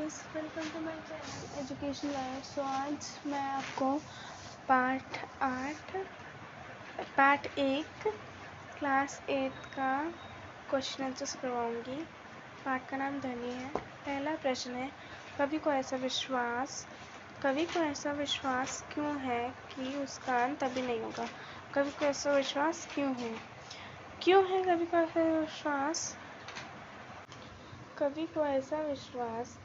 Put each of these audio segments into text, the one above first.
Guys, welcome to my channel education life. So आज मैं आपको पार्ट 1 क्लास 8 का क्वेश्चन आंसर्स करवाऊंगी। पार्ट का नाम ध्वनि है। पहला प्रश्न है, कवि को ऐसा विश्वास क्यों है कि उसका अंत अभी नहीं होगा। कवि को ऐसा विश्वास क्यों है कवि को ऐसा विश्वास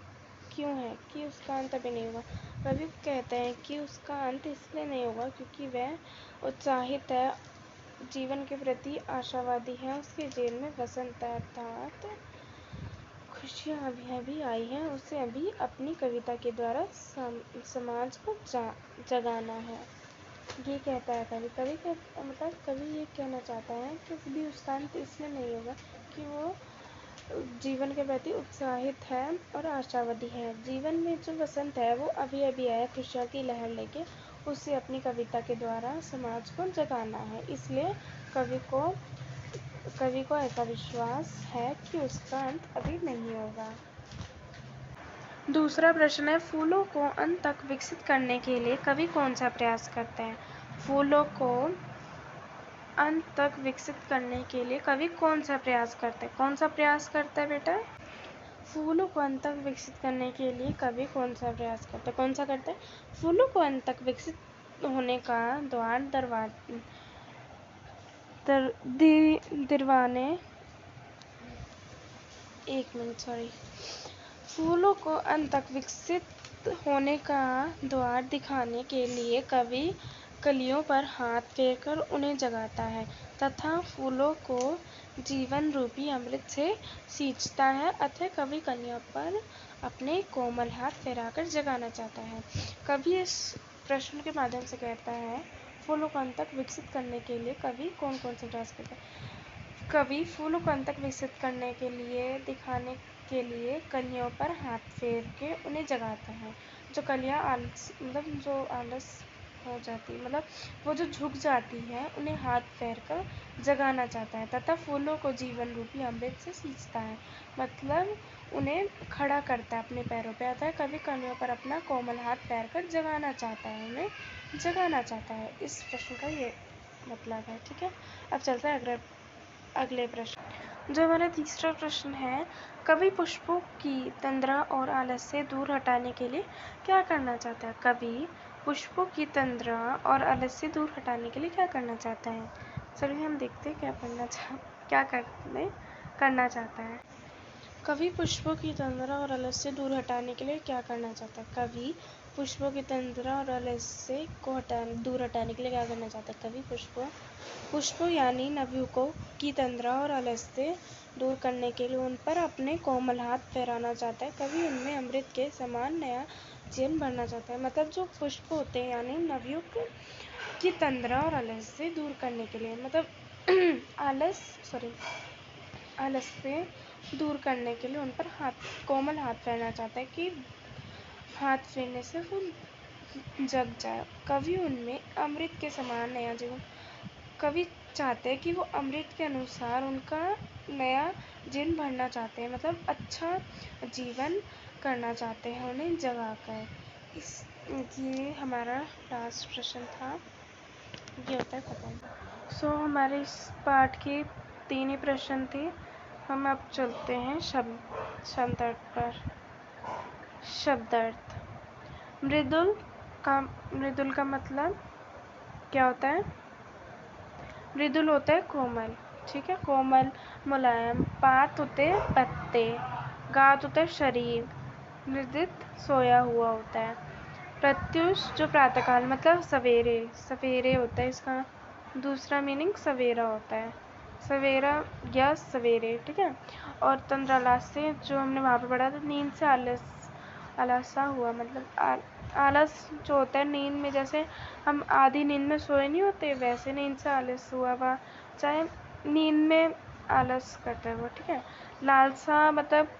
क्यों है कि उसका अंत अभी नहीं होगा। कवि कहते हैं कि उसका अंत इसलिए नहीं होगा क्योंकि वह उत्साहित है, जीवन के प्रति आशावादी है। उसके जेल में वसंत है अर्थात खुशियाँ अभी आई हैं। उसे अभी अपनी कविता के द्वारा समाज को जगाना है। ये कहता है कवि ये कहना चाहता है कि भी उसका अंत इसलिए नहीं होगा कि वो जीवन के प्रति उत्साहित है और आशावादी है। जीवन में जो वसंत है वो अभी आया, खुशियों की लहर लेके उसे अपनी कविता के द्वारा समाज को जगाना है। इसलिए कवि को ऐसा विश्वास है कि उसका अंत अभी नहीं होगा। दूसरा प्रश्न है, फूलों को अंत तक विकसित करने के लिए कवि कौन सा प्रयास करते हैं। फूलों को अंत तक विकसित करने के लिए कवि कौन सा प्रयास करता है बेटा। फूलों को अंत तक विकसित करने के लिए कवि कौन सा करता है। फूलों को अंत तक विकसित होने का द्वार फूलों को अंत तक विकसित होने का द्वार दिखाने के लिए कवि कलियों पर हाथ फेरकर उन्हें जगाता है तथा फूलों को जीवन रूपी अमृत से सींचता है। अतः कवि कलियों पर अपने कोमल हाथ फैलाकर जगाना चाहता है। कवि इस प्रश्न के माध्यम से कहता है, फूलों को अंत तक विकसित करने के लिए कवि कौन से प्रयास करता है। कवि फूलों को अंत तक विकसित करने के लिए दिखाने के लिए कलियों पर हाथ फेर के उन्हें जगाता है। जो कलियाँ आलस हो जाती, वो जो झुक जाती है, उन्हें हाथ फेर कर जगाना चाहता है तथा फूलों को जीवन रूपी अमृत से सींचता है, उन्हें खड़ा करता है अपने पैरों पे। अतः कवि कलियों पर अपना कोमल हाथ फेर कर जगाना चाहता है। इस प्रश्न का ये मतलब है। ठीक है, अब चलते हैं अगले प्रश्न। जो हमारा तीसरा प्रश्न है, कवि पुष्पों की तंद्रा और आलस से दूर हटाने के लिए क्या करना चाहता है। कवि पुष्पों की तंद्रा और आलस से दूर हटाने के लिए क्या करना चाहता है। चलिए हम देखते हैं क्या करना चाहता है। कवि पुष्पों की तंद्रा और आलस से दूर हटाने के लिए क्या करना चाहता है। कवि पुष्पों की तंद्रा और आलस से दूर हटाने के लिए क्या करना चाहता है। कवि पुष्पों यानी नवयुवकों की तंद्रा और आलस से दूर करने के लिए उन पर अपने कोमल हाथ फहराना चाहता है। कवि उनमें अमृत के समान नया जीवन भरना चाहता है। जो पुष्प होते हैं यानी नवयुवक की तंद्रा और आलस से दूर करने के लिए आलस से दूर करने के लिए उन पर कोमल हाथ फेरना चाहता है कि हाथ फेरने से वो जग जाए। कवि उनमें अमृत के समान नया जीवन कवि चाहते हैं कि वो अमृत के अनुसार उनका नया जीवन भरना चाहते हैं, अच्छा जीवन करना चाहते हैं उन्हें जगाकर। ये हमारा लास्ट प्रश्न था। ये होता है खत्म। सो हमारे इस पाठ के 3 ही प्रश्न थे। हम अब चलते हैं शब्दार्थ पर। शब्दार्थ, मृदुल का मतलब क्या होता है। मृदुल होता है कोमल। ठीक है, कोमल मुलायम। पात होते हैं पत्ते। गात होता है शरीर। मृदित सोया हुआ होता है। प्रत्युष जो प्रातःकाल मतलब सवेरे होता है। इसका दूसरा मीनिंग सवेरा होता है, सवेरा या सवेरे। ठीक है, और तंद्रालास से जो हमने वहाँ पर पढ़ा था, नींद से आलसा हुआ, आलस जो होता है नींद में, जैसे हम आधी नींद में सोए नहीं होते, वैसे नींद से आलस हुआ हुआ, चाहे नींद में आलस करता है वो। ठीक है, लालसा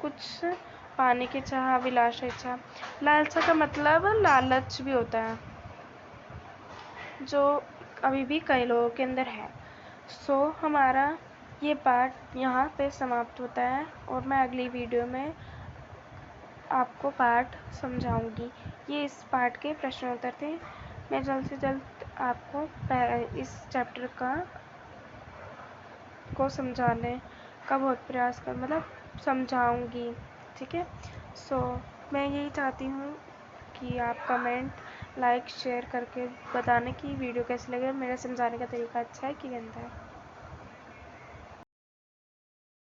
कुछ पाने की चाह, अभिलाषा, इच्छा। लालसा का मतलब लालच भी होता है, जो अभी भी कई लोगों के अंदर है। सो हमारा ये पार्ट यहाँ पे समाप्त होता है और मैं अगली वीडियो में आपको पाठ समझाऊंगी। ये इस पाठ के प्रश्न उत्तर थे। मैं जल्द से जल्द आपको इस चैप्टर को समझाने का बहुत प्रयास कर मतलब समझाऊंगी। ठीक है। सो मैं यही चाहती हूँ कि आप कमेंट लाइक शेयर करके बताने की वीडियो कैसी लगे, मेरा समझाने का तरीका अच्छा है कि गंदा है।